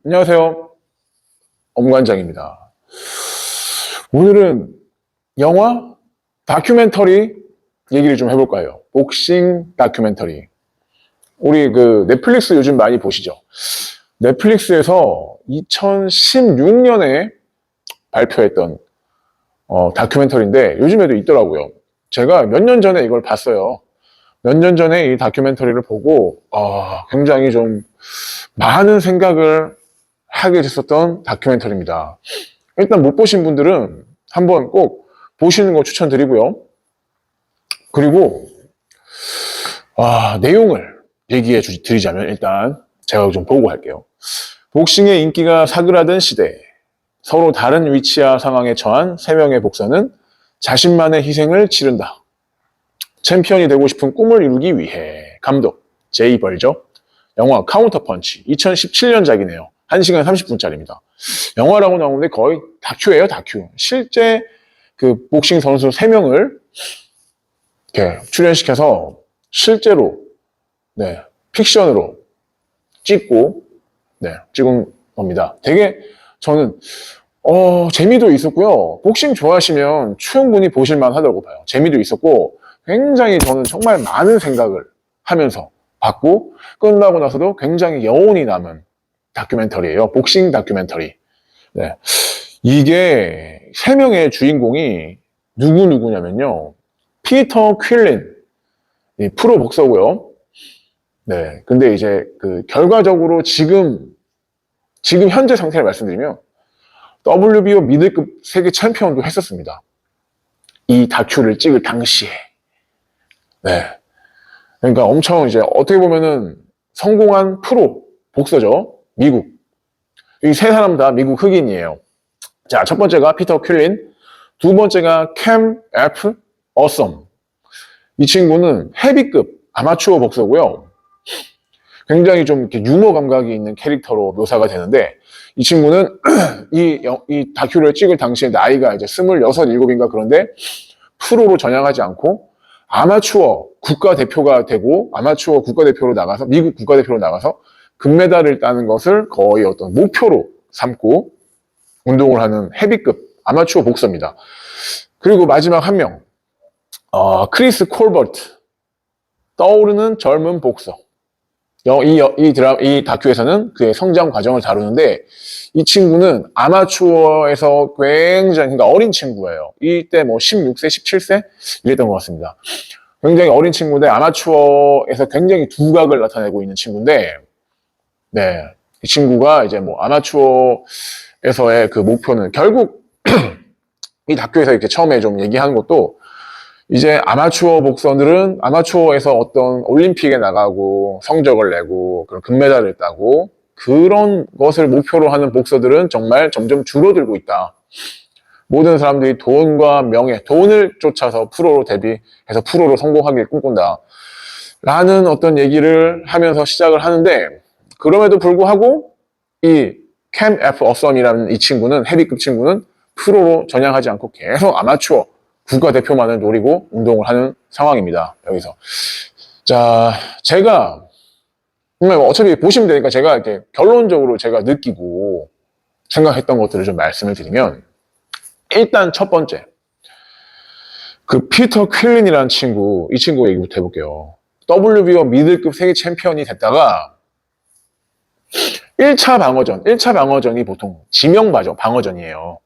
안녕하세요. 엄관장입니다. 오늘은 영화, 다큐멘터리 얘기를 좀 해볼까요? 복싱 다큐멘터리. 우리 넷플릭스 요즘 많이 보시죠? 넷플릭스에서 2016년에 발표했던 다큐멘터리인데 요즘에도 있더라고요. 제가 몇 년 전에 이걸 봤어요. 몇 년 전에 이 다큐멘터리를 보고 굉장히 좀 많은 생각을 하게 됐었던 다큐멘터리입니다. 일단 못 보신 분들은 한번 꼭 보시는 거 추천드리고요. 그리고 내용을 얘기해 드리자면 일단 제가 좀 보고 할게요. 복싱의 인기가 사그라든 시대, 서로 다른 위치와 상황에 처한 3명의 복서는 자신만의 희생을 치른다. 챔피언이 되고 싶은 꿈을 이루기 위해. 감독 제이 벌저. 영화 카운터펀치 2017년작이네요. 1시간 30분짜리입니다. 영화라고 나오는데 거의 다큐예요, 다큐. 실제 그 복싱 선수 3명을 이렇게 출연시켜서 실제로 픽션으로 찍고 찍은 겁니다. 되게 저는 재미도 있었고요. 복싱 좋아하시면 충분히 보실만 하다고 봐요. 재미도 있었고 굉장히 저는 정말 많은 생각을 하면서 봤고 끝나고 나서도 굉장히 여운이 남은 다큐멘터리예요. 복싱 다큐멘터리. 이게 3명의 주인공이 누구냐면요. 피터 퀼린, 프로 복서고요. 근데 이제 결과적으로 지금 현재 상태를 말씀드리면 WBO 미들급 세계 챔피언도 했었습니다. 이 다큐를 찍을 당시에. 그러니까 엄청 이제 어떻게 보면은 성공한 프로 복서죠. 미국. 이 3사람 다 미국 흑인이에요. 자, 첫 번째가 피터 퀼린, 두 번째가 캠 F 어썸. 이 친구는 헤비급 아마추어 복서고요. 굉장히 좀 이렇게 유머 감각이 있는 캐릭터로 묘사가 되는데 이 친구는 이 다큐를 찍을 당시에 나이가 이제 26, 7인가 그런데 프로로 전향하지 않고 아마추어 국가대표가 되고 아마추어 국가대표로 나가서 미국 국가대표로 나가서 금메달을 따는 것을 거의 어떤 목표로 삼고 운동을 하는 헤비급 아마추어 복서입니다. 그리고 마지막 한 명, 크리스 콜버트, 떠오르는 젊은 복서. 이 다큐에서는 그의 성장 과정을 다루는데 이 친구는 아마추어에서 굉장히 그러니까 어린 친구예요. 이때 뭐 16세, 17세 이랬던 것 같습니다. 굉장히 어린 친구인데 아마추어에서 굉장히 두각을 나타내고 있는 친구인데 이 친구가 이제 뭐 아마추어에서의 그 목표는 결국 이 다큐에서 이렇게 처음에 좀 얘기하는 것도 이제 아마추어 복서들은 아마추어에서 어떤 올림픽에 나가고 성적을 내고 그런 금메달을 따고 그런 것을 목표로 하는 복서들은 정말 점점 줄어들고 있다. 모든 사람들이 돈과 명예, 돈을 쫓아서 프로로 데뷔해서 프로로 성공하길 꿈꾼다. 라는 어떤 얘기를 하면서 시작을 하는데 그럼에도 불구하고 이 캠 F 어썸이라는 이 친구는 헤비급 친구는 프로로 전향하지 않고 계속 아마추어 국가대표만을 노리고 운동을 하는 상황입니다. 여기서. 자, 제가, 어차피 보시면 되니까 제가 이렇게 결론적으로 제가 느끼고 생각했던 것들을 좀 말씀을 드리면, 일단 첫 번째. 피터 퀼린이라는 친구, 이 친구 얘기부터 해볼게요. WBO 미들급 세계 챔피언이 됐다가, 1차 방어전이 보통 지명 방어전이에요.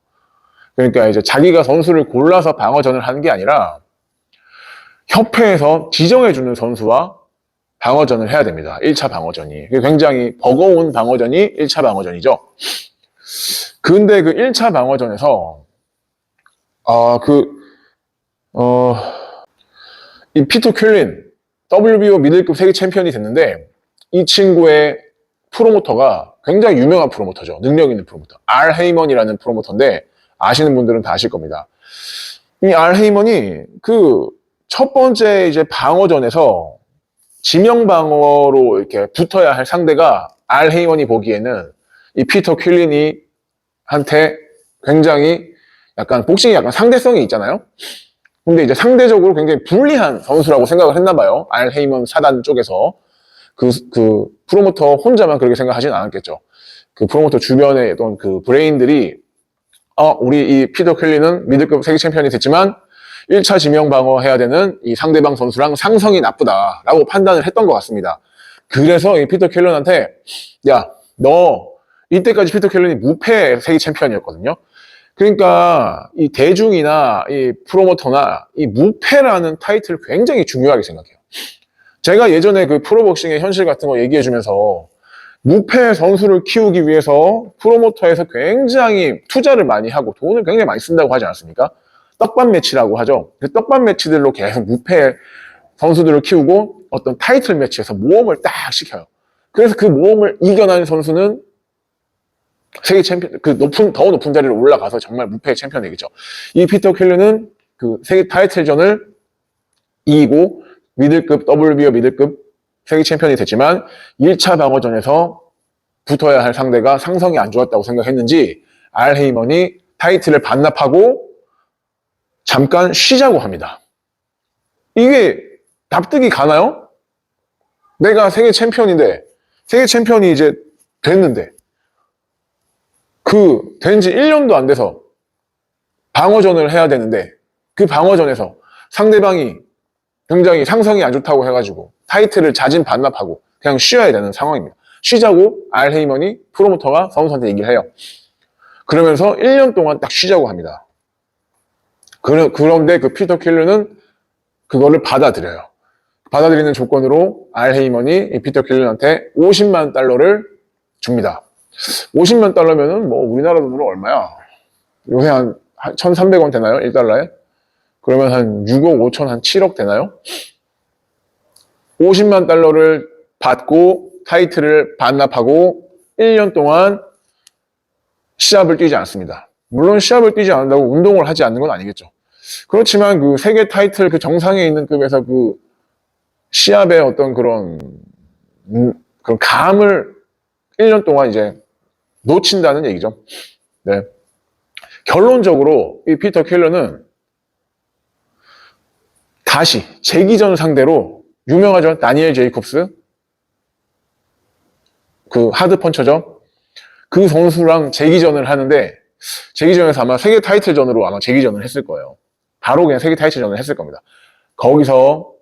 그러니까 이제 자기가 선수를 골라서 방어전을 하는 게 아니라 협회에서 지정해주는 선수와 방어전을 해야 됩니다. 1차 방어전이. 굉장히 버거운 방어전이 1차 방어전이죠. 근데 1차 방어전에서 이 피터 퀼린 WBO 미들급 세계 챔피언이 됐는데 이 친구의 프로모터가 굉장히 유명한 프로모터죠. 능력 있는 프로모터. 알 헤이먼이라는 프로모터인데 아시는 분들은 다 아실 겁니다. 이 알 헤이먼이 첫 번째 이제 방어전에서 지명 방어로 이렇게 붙어야 할 상대가 알 헤이먼이 보기에는 이 피터 퀼린이 한테 굉장히 복싱이 약간 상대성이 있잖아요. 근데 이제 상대적으로 굉장히 불리한 선수라고 생각을 했나 봐요. 알 헤이먼 사단 쪽에서. 그 프로모터 혼자만 그렇게 생각하진 않았겠죠. 그 프로모터 주변에 어떤 그 브레인들이 우리 이 피터 켈리는 미들급 세계 챔피언이 됐지만 1차 지명 방어해야 되는 이 상대방 선수랑 상성이 나쁘다라고 판단을 했던 것 같습니다. 그래서 이 피터 켈런한테 야, 너 이때까지 피터 켈런이 무패 세계 챔피언이었거든요. 그러니까 이 대중이나 이 프로모터나 이 무패라는 타이틀을 굉장히 중요하게 생각해요. 제가 예전에 그 프로복싱의 현실 같은 거 얘기해주면서 무패 선수를 키우기 위해서 프로모터에서 굉장히 투자를 많이 하고 돈을 굉장히 많이 쓴다고 하지 않았습니까? 떡밥 매치라고 하죠. 그 떡밥 매치들로 계속 무패 선수들을 키우고 어떤 타이틀 매치에서 모험을 딱 시켜요. 그래서 그 모험을 이겨낸 선수는 세계 챔피언, 더 높은 자리로 올라가서 정말 무패 챔피언이 되겠죠. 이 피터 켈러는 그 세계 타이틀전을 이기고 미들급, WBO 미들급 세계 챔피언이 됐지만 1차 방어전에서 붙어야 할 상대가 상성이 안 좋았다고 생각했는지 알 헤이먼이 타이틀을 반납하고 잠깐 쉬자고 합니다. 이게 납득이 가나요? 내가 세계 챔피언인데, 세계 챔피언이 이제 됐는데, 된 지 1년도 안 돼서 방어전을 해야 되는데, 그 방어전에서 상대방이 굉장히 상성이 안 좋다고 해가지고 타이틀을 자진 반납하고 그냥 쉬어야 되는 상황입니다. 쉬자고 알 헤이먼이 프로모터가 선수한테 얘기를 해요. 그러면서 1년 동안 딱 쉬자고 합니다. 그런데 그 피터 켈러는 그거를 받아들여요. 받아들이는 조건으로 알 헤이먼이 이 피터 켈러한테 50만 달러를 줍니다. 50만 달러면은 뭐 우리나라 돈으로 얼마야? 요새 한 1,300원 되나요? 1달러에? 그러면 한 6억 5천, 한 7억 되나요? 50만 달러를 받고 타이틀을 반납하고 1년 동안 시합을 뛰지 않습니다. 물론 시합을 뛰지 않는다고 운동을 하지 않는 건 아니겠죠. 그렇지만 그 세계 타이틀 그 정상에 있는 급에서 그 시합의 어떤 그런 감을 1년 동안 이제 놓친다는 얘기죠. 네. 결론적으로 이 피터 켈러는 다시 재기전 상대로 유명하죠. 다니엘 제이콥스. 그 하드펀처죠. 그 선수랑 재기전을 하는데 재기전에서 아마 세계 타이틀전으로 아마 재기전을 했을 거예요. 바로 그냥 세계 타이틀전을 했을 겁니다. 거기서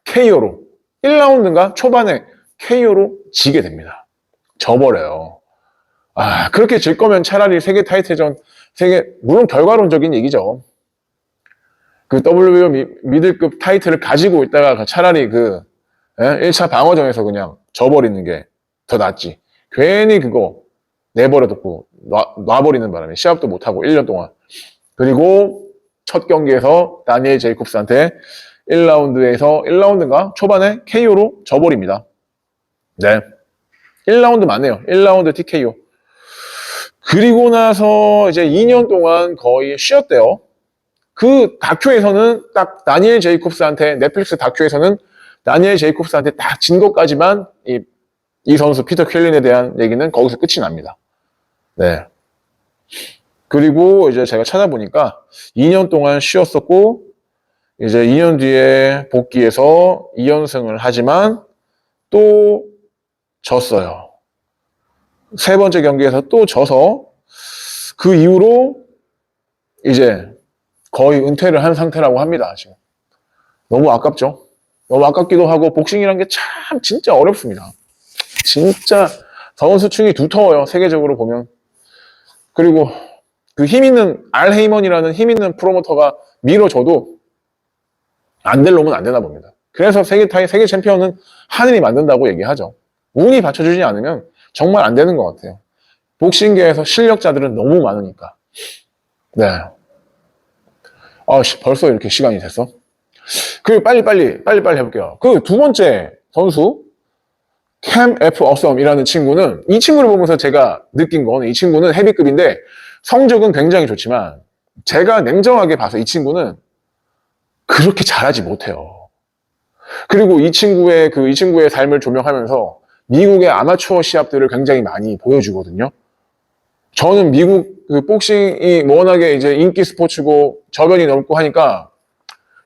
KO로 1라운드인가 초반에 KO로 지게 됩니다. 져버려요. 그렇게 질 거면 차라리 세계 타이틀전, 물론 결과론적인 얘기죠. 그 WBO 미들급 타이틀을 가지고 있다가 차라리 1차 방어전에서 그냥 져버리는 게 더 낫지. 괜히 그거 내버려두고 놔버리는 바람에 시합도 못하고 1년 동안. 그리고 첫 경기에서 다니엘 제이콥스한테 1라운드인가 초반에 KO로 져버립니다. 네. 1라운드 맞네요. 1라운드 TKO. 그리고 나서 이제 2년 동안 거의 쉬었대요. 그 다큐에서는 딱 다니엘 제이콥스한테, 넷플릭스 다큐에서는 다니엘 제이콥스한테 딱 진 것까지만 이 선수 피터 켈린에 대한 얘기는 거기서 끝이 납니다. 네. 그리고 이제 제가 찾아보니까 2년 동안 쉬었었고, 이제 2년 뒤에 복귀해서 2연승을 하지만 또 졌어요. 세 번째 경기에서 또 져서 그 이후로 이제 거의 은퇴를 한 상태라고 합니다. 지금. 너무 아깝죠? 너무 아깝기도 하고 복싱이란 게 참 진짜 어렵습니다. 진짜 선수층이 두터워요. 세계적으로 보면. 그리고 그 알 헤이먼이라는 힘 있는 프로모터가 밀어줘도 안 될 놈은 안 되나 봅니다. 그래서 세계 챔피언은 하늘이 만든다고 얘기하죠. 운이 받쳐주지 않으면 정말 안 되는 것 같아요. 복싱계에서 실력자들은 너무 많으니까. 네. 벌써 이렇게 시간이 됐어? 빨리 해볼게요. 그 두 번째 선수, 캠 F 어썸이라는 친구는, 이 친구를 보면서 제가 느낀 건, 이 친구는 헤비급인데 성적은 굉장히 좋지만 제가 냉정하게 봐서 이 친구는 그렇게 잘하지 못해요. 그리고 이 친구의 삶을 조명하면서 미국의 아마추어 시합들을 굉장히 많이 보여주거든요. 저는 미국 복싱이 워낙에 이제 인기 스포츠고 저변이 넓고 하니까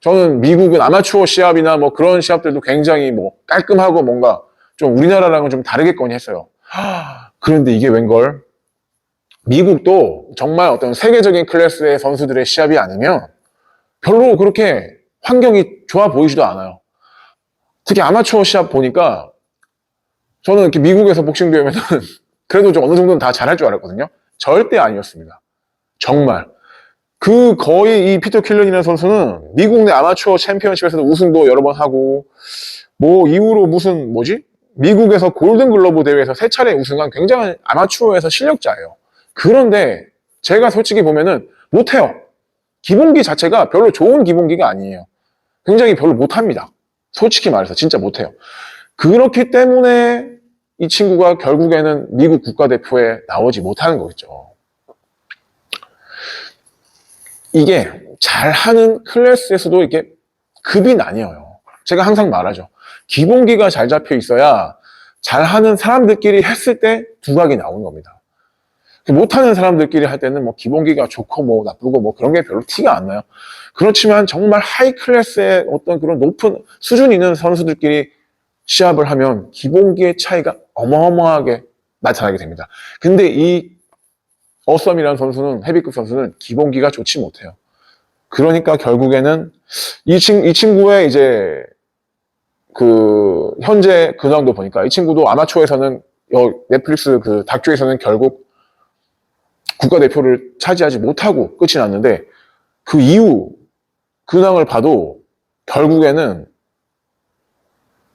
저는 미국은 아마추어 시합이나 뭐 그런 시합들도 굉장히 뭐 깔끔하고 뭔가 좀 우리나라랑은 좀 다르겠거니 했어요. 그런데 이게 웬걸? 미국도 정말 어떤 세계적인 클래스의 선수들의 시합이 아니면 별로 그렇게 환경이 좋아 보이지도 않아요. 특히 아마추어 시합 보니까 저는 이렇게 미국에서 복싱 배우면은 그래도 좀 어느 정도는 다 잘할 줄 알았거든요. 절대 아니었습니다. 정말. 그 거의 이 피터 킬런이라는 선수는 미국 내 아마추어 챔피언십에서도 우승도 여러 번 하고 뭐 이후로 무슨 뭐지? 미국에서 골든글러브 대회에서 3차례 우승한 굉장한 아마추어에서 실력자예요. 그런데 제가 솔직히 보면은 못해요. 기본기 자체가 별로 좋은 기본기가 아니에요. 굉장히 별로 못합니다. 솔직히 말해서 진짜 못해요. 그렇기 때문에 이 친구가 결국에는 미국 국가대표에 나오지 못하는 거겠죠. 이게 잘하는 클래스에서도 이게 급이 나뉘어요. 제가 항상 말하죠. 기본기가 잘 잡혀 있어야 잘하는 사람들끼리 했을 때 두각이 나오는 겁니다. 못하는 사람들끼리 할 때는 뭐 기본기가 좋고 뭐 나쁘고 뭐 그런 게 별로 티가 안 나요. 그렇지만 정말 하이 클래스의 어떤 그런 높은 수준 있는 선수들끼리 시합을 하면 기본기의 차이가 어마어마하게 나타나게 됩니다. 근데 이 어썸이라는 선수는, 헤비급 선수는 기본기가 좋지 못해요. 그러니까 결국에는 이 친구의 이제 그 현재 근황도 보니까 이 친구도 아마추어에서는 넷플릭스 그 다큐에서는 결국 국가대표를 차지하지 못하고 끝이 났는데 그 이후 근황을 봐도 결국에는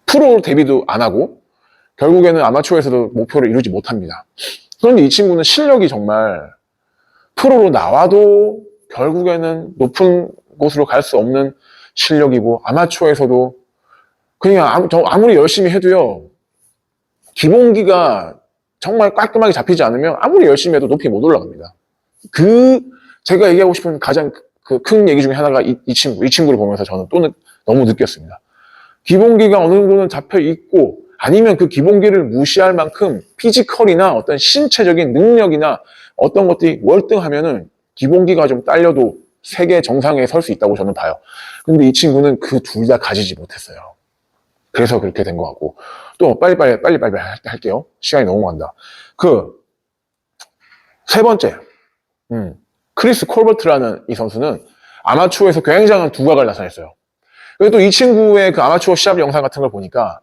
프로 데뷔도 안 하고 결국에는 아마추어에서도 목표를 이루지 못합니다. 그런데 이 친구는 실력이 정말 프로로 나와도 결국에는 높은 곳으로 갈 수 없는 실력이고 아마추어에서도 그냥 아무리 열심히 해도요 기본기가 정말 깔끔하게 잡히지 않으면 아무리 열심히 해도 높이 못 올라갑니다. 제가 얘기하고 싶은 가장 큰 얘기 중에 하나가 이 친구를 보면서 저는 또 너무 느꼈습니다. 기본기가 어느 정도는 잡혀 있고 아니면 그 기본기를 무시할 만큼 피지컬이나 어떤 신체적인 능력이나 어떤 것들이 월등하면은 기본기가 좀 딸려도 세계 정상에 설 수 있다고 저는 봐요. 근데 이 친구는 그 둘 다 가지지 못했어요. 그래서 그렇게 된 것 같고 또 빨리빨리 할게요. 시간이 너무 간다. 세 번째 크리스 콜버트라는 이 선수는 아마추어에서 굉장한 두각을 나타냈어요. 그리고 또 이 친구의 그 아마추어 시합 영상 같은 걸 보니까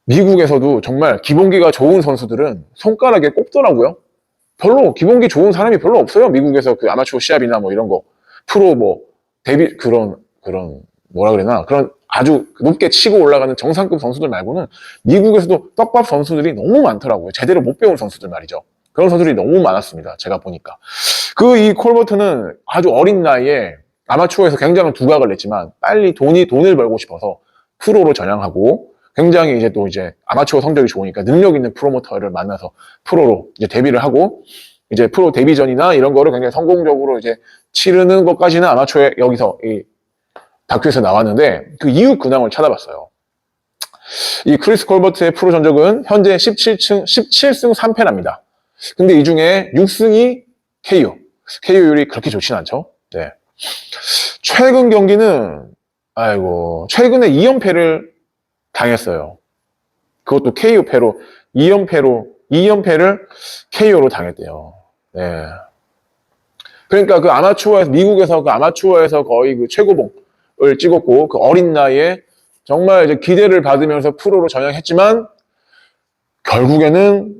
미국에서도 정말 기본기가 좋은 선수들은 손가락에 꼽더라고요. 별로 기본기 좋은 사람이 별로 없어요. 미국에서 그 아마추어 시합이나 뭐 이런 거 프로 뭐 데뷔 그런 뭐라 그러나 그런 아주 높게 치고 올라가는 정상급 선수들 말고는 미국에서도 떡밥 선수들이 너무 많더라고요. 제대로 못 배운 선수들 말이죠. 그런 선수들이 너무 많았습니다. 제가 보니까 이 콜버트는 아주 어린 나이에 아마추어에서 굉장한 두각을 냈지만 빨리 돈을 벌고 싶어서 프로로 전향하고 굉장히 이제 또 이제 아마추어 성적이 좋으니까 능력 있는 프로모터를 만나서 프로로 이제 데뷔를 하고 이제 프로 데뷔전이나 이런 거를 굉장히 성공적으로 이제 치르는 것까지는 아마추어에 여기서 이 다큐에서 나왔는데 그 이후 근황을 찾아봤어요. 이 크리스 콜버트의 프로 전적은 현재 17승 3패랍니다. 근데 이 중에 6승이 KO율이 그렇게 좋진 않죠. 네. 최근 경기는 최근에 2연패를 당했어요. 그것도 KO패로 2연패를 KO로 당했대요. 네. 그러니까 그 미국에서 그 아마추어에서 거의 그 최고봉을 찍었고 그 어린 나이에 정말 이제 기대를 받으면서 프로로 전향했지만 결국에는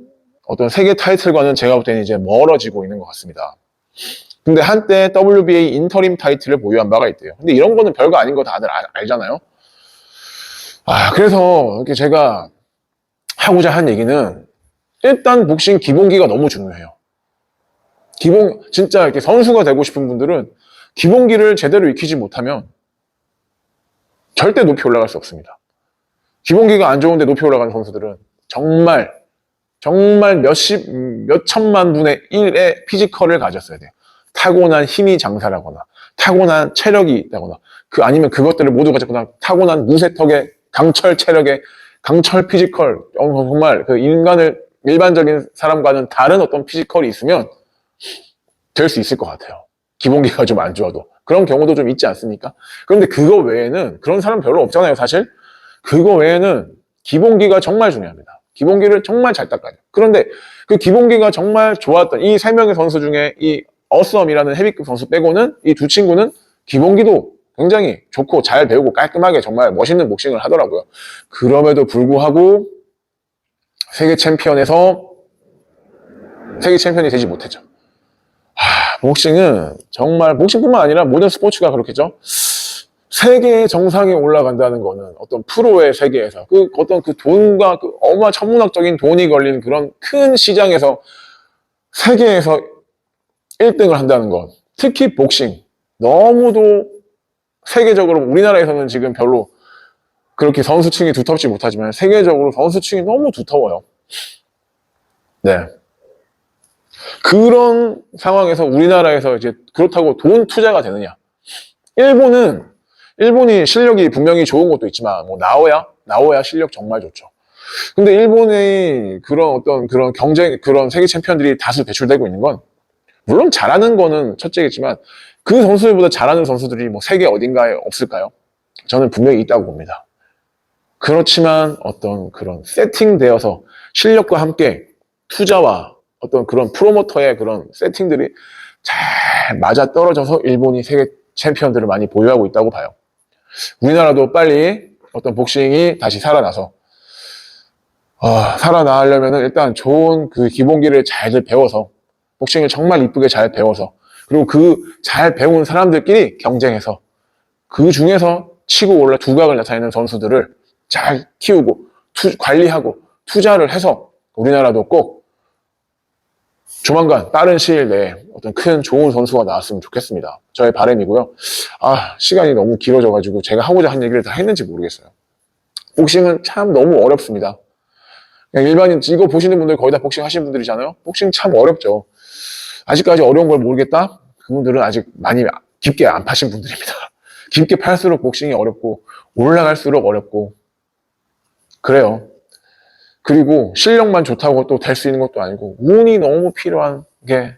어떤 세계 타이틀과는 제가 볼 때는 이제 멀어지고 있는 것 같습니다. 근데 한때 WBA 인터림 타이틀을 보유한 바가 있대요. 근데 이런 거는 별거 아닌 거 다들 알잖아요. 그래서 이렇게 제가 하고자 한 얘기는 일단 복싱 기본기가 너무 중요해요. 진짜 이렇게 선수가 되고 싶은 분들은 기본기를 제대로 익히지 못하면 절대 높이 올라갈 수 없습니다. 기본기가 안 좋은데 높이 올라가는 선수들은 정말 몇 천만 분의 1의 피지컬을 가졌어야 돼요. 타고난 힘이 장사라거나 타고난 체력이 있다거나 아니면 그것들을 모두 가졌거나 타고난 무쇠턱의 강철 체력의 강철 피지컬 정말 그 일반적인 사람과는 다른 어떤 피지컬이 있으면 될 수 있을 것 같아요. 기본기가 좀 안 좋아도 그런 경우도 좀 있지 않습니까? 그런데 그거 외에는 그런 사람 별로 없잖아요. 사실 그거 외에는 기본기가 정말 중요합니다. 기본기를 정말 잘 닦아야 돼요. 그런데 그 기본기가 정말 좋았던 이 세 명의 선수 중에 이 어썸이라는 헤비급 선수 빼고는 이 두 친구는 기본기도 굉장히 좋고 잘 배우고 깔끔하게 정말 멋있는 복싱을 하더라고요. 그럼에도 불구하고 세계 챔피언이 되지 못했죠. 복싱은 정말 복싱뿐만 아니라 모든 스포츠가 그렇겠죠. 세계 정상에 올라간다는 거는 어떤 프로의 세계에서 어떤 그 돈과 그 천문학적인 돈이 걸린 그런 큰 시장에서 세계에서 1등을 한다는 것. 특히 복싱. 너무도 세계적으로 우리나라에서는 지금 별로 그렇게 선수층이 두텁지 못하지만 세계적으로 선수층이 너무 두터워요. 네. 그런 상황에서 우리나라에서 이제 그렇다고 돈 투자가 되느냐? 일본이 실력이 분명히 좋은 것도 있지만 뭐 나오야 실력 정말 좋죠. 근데 일본의 그런 경쟁 그런 세계 챔피언들이 다수 배출되고 있는 건 물론 잘하는 거는 첫째겠지만 그 선수들보다 잘하는 선수들이 뭐 세계 어딘가에 없을까요? 저는 분명히 있다고 봅니다. 그렇지만 어떤 그런 세팅되어서 실력과 함께 투자와 어떤 그런 프로모터의 그런 세팅들이 잘 맞아 떨어져서 일본이 세계 챔피언들을 많이 보유하고 있다고 봐요. 우리나라도 빨리 어떤 복싱이 다시 살아나서 살아나려면 일단 좋은 그 기본기를 잘 배워서 복싱을 정말 이쁘게 잘 배워서 그리고 그 잘 배운 사람들끼리 경쟁해서 그 중에서 치고 올라 두각을 나타내는 선수들을 잘 키우고 관리하고 투자를 해서 우리나라도 꼭 조만간 빠른 시일 내에 어떤 큰 좋은 선수가 나왔으면 좋겠습니다. 저의 바람이고요. 시간이 너무 길어져가지고 제가 하고자 한 얘기를 다 했는지 모르겠어요. 복싱은 참 너무 어렵습니다. 그냥 일반인 이거 보시는 분들 거의 다 복싱 하시는 분들이잖아요. 복싱 참 어렵죠. 아직까지 어려운 걸 모르겠다? 그분들은 아직 많이 깊게 안 파신 분들입니다. 깊게 팔수록 복싱이 어렵고 올라갈수록 어렵고 그래요. 그리고 실력만 좋다고 또 될 수 있는 것도 아니고 운이 너무 필요한 게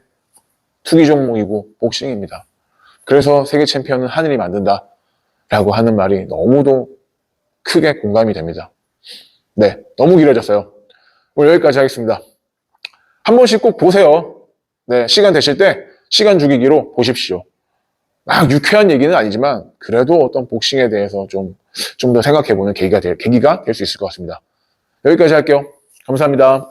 투기 종목이고 복싱입니다. 그래서 세계 챔피언은 하늘이 만든다 라고 하는 말이 너무도 크게 공감이 됩니다. 네, 너무 길어졌어요. 오늘 여기까지 하겠습니다. 한 번씩 꼭 보세요. 네, 시간 되실 때 시간 죽이기로 보십시오. 막 유쾌한 얘기는 아니지만 그래도 어떤 복싱에 대해서 좀 더 생각해보는 계기가 될 수 있을 것 같습니다. 여기까지 할게요. 감사합니다.